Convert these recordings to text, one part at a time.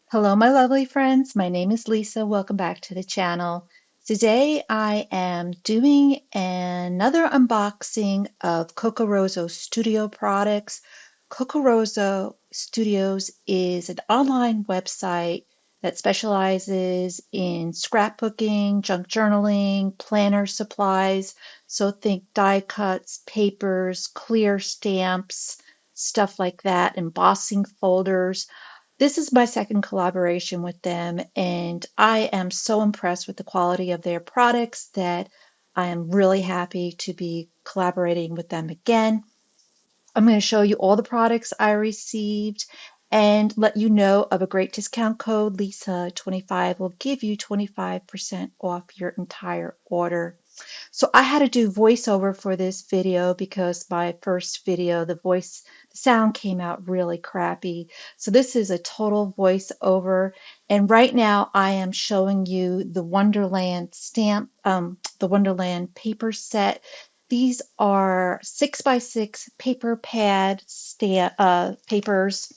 Hello, my lovely friends. My name is Lisa. Welcome back to the channel. Today I am doing another unboxing of Kokorosa Studio products. Kokorosa Studios is an online website that specializes in scrapbooking, junk journaling, planner supplies. So think die cuts, papers, clear stamps, stuff like that, embossing folders. This is my second collaboration with them, and I am so impressed with the quality of their products that I am really happy to be collaborating with them again. I'm going to show you all the products I received and let you know of a great discount code. Lisa25 will give you 25% off your entire order. So I had to do voiceover for this video because my first video, the sound came out really crappy. So this is a total voiceover. And right now I am showing you the Wonderland the Wonderland paper set. These are 6x6 paper pad papers,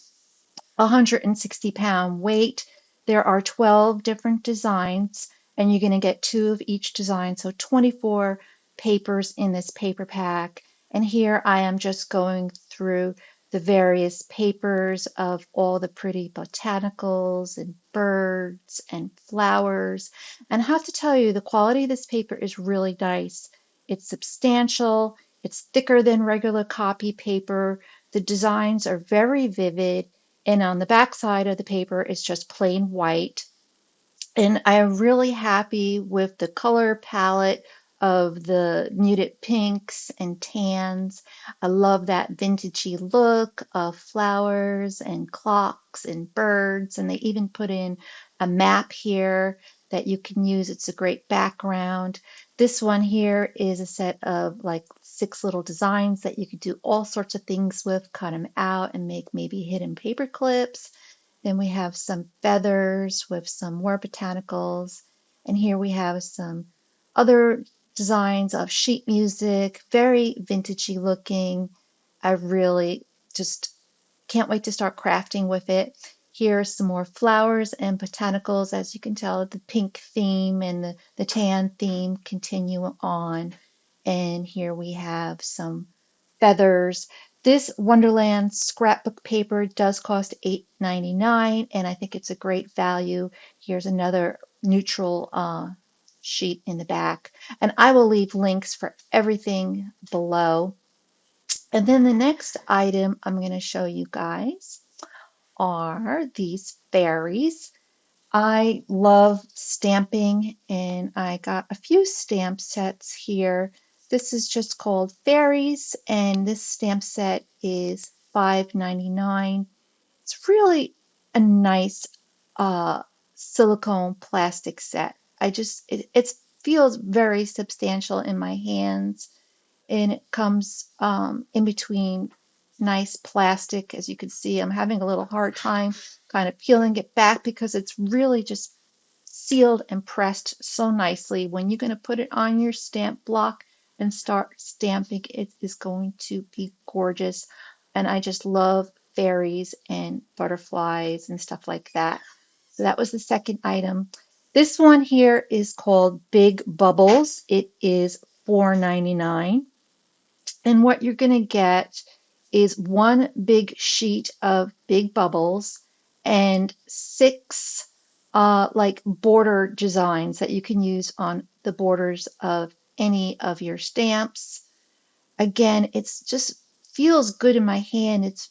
160-pound weight. There are 12 different designs, and you're going to get two of each design, so 24 papers in this paper pack. And here I am just going through the various papers of all the pretty botanicals and birds and flowers. And I have to tell you, the quality of this paper is really nice. It's substantial, it's thicker than regular copy paper. The designs are very vivid, and on the back side of the paper is just plain white. And I am really happy with the color palette of the muted pinks and tans. I love that vintagey look of flowers and clocks and birds. And they even put in a map here that you can use. It's a great background. This one here is a set of like 6 little designs that you could do all sorts of things with, cut them out and make maybe hidden paper clips. Then we have some feathers with some more botanicals. And here we have some other designs of sheet music, very vintagey looking. I really just can't wait to start crafting with it. Here are some more flowers and botanicals. As you can tell, the pink theme and the tan theme continue on. And here we have some feathers. This Wonderland scrapbook paper does cost $8.99, and I think it's a great value. Here's another neutral sheet in the back, and I will leave links for everything below. And then the next item I'm going to show you guys are these fairies. I love stamping, and I got a few stamp sets here. This is just called Fairies, and this stamp set is $5.99. It's really a nice silicone plastic set. It feels very substantial in my hands, and it comes in between nice plastic. As you can see, I'm having a little hard time kind of peeling it back because it's really just sealed and pressed so nicely. When you're going to put it on your stamp block and start stamping, it is going to be gorgeous. And I just love fairies and butterflies and stuff like that. So that was the second item. This one here is called Big Bubbles. It is $4.99. And what you're going to get is one big sheet of big bubbles and 6 like border designs that you can use on the borders of any of your stamps. Again, it's just feels good in my hand. It's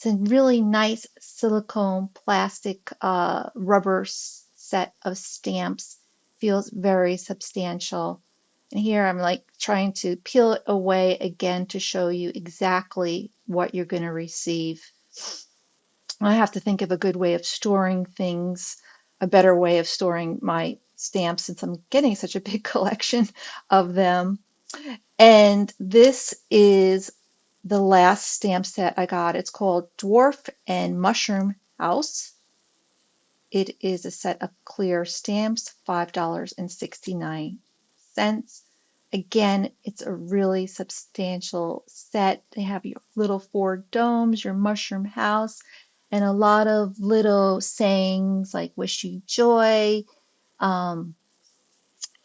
a really nice silicone plastic rubber set of stamps. Feels very substantial. And here I'm like trying to peel it away again to show you exactly what you're going to receive. I have to think of a good way of storing things, a better way of storing my stamps since I'm getting such a big collection of them. And this is the last stamp set I got. It's called Dwarf and Mushroom House. It is a set of clear stamps, $5.69. Again, it's a really substantial set. They have your little 4 domes, your mushroom house, and a lot of little sayings like wish you joy, um,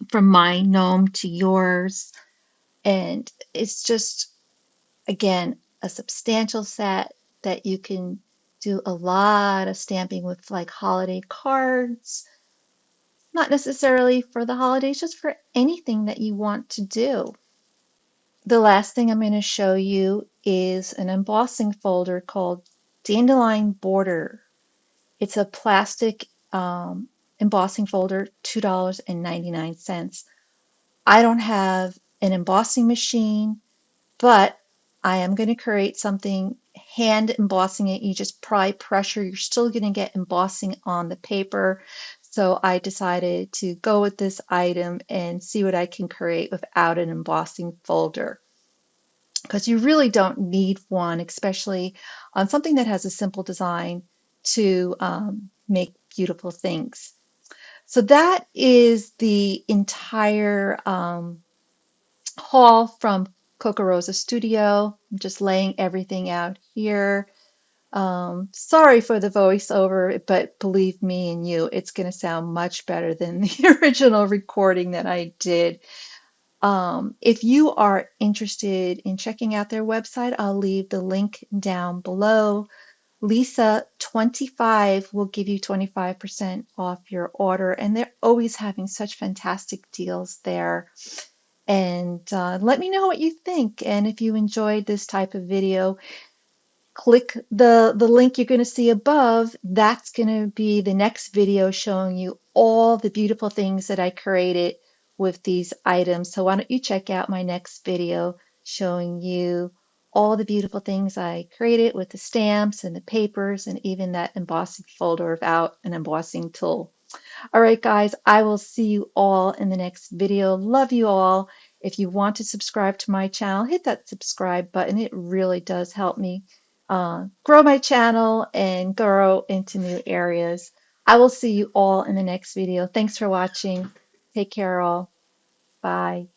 from my gnome to yours. And it's just, again, a substantial set that you can do a lot of stamping with, like holiday cards, not necessarily for the holidays, just for anything that you want to do. The last thing I'm going to show you is an embossing folder called Dandelion Border. It's a plastic embossing folder, $2.99. I don't have an embossing machine, but I am going to create something hand embossing it. You just apply pressure. You're still going to get embossing on the paper. So I decided to go with this item and see what I can create without an embossing folder. Because you really don't need one, especially on something that has a simple design to make beautiful things. So that is the entire haul from Kokorosa Studio. I'm just laying everything out here. Sorry for the voiceover, but believe me and you, it's going to sound much better than the original recording that I did. If you are interested in checking out their website, I'll leave the link down below. Lisa25 will give you 25% off your order, and they're always having such fantastic deals there. And let me know what you think. And if you enjoyed this type of video, click the link you're going to see above. That's going to be the next video showing you all the beautiful things that I created with these items. So why don't you check out my next video showing you all the beautiful things I created with the stamps and the papers and even that embossing folder without an embossing tool. All right, guys, I will see you all in the next video. Love you all. If you want to subscribe to my channel, hit that subscribe button. It really does help me grow my channel and grow into new areas. I will see you all in the next video. Thanks for watching. Take care, all. Bye.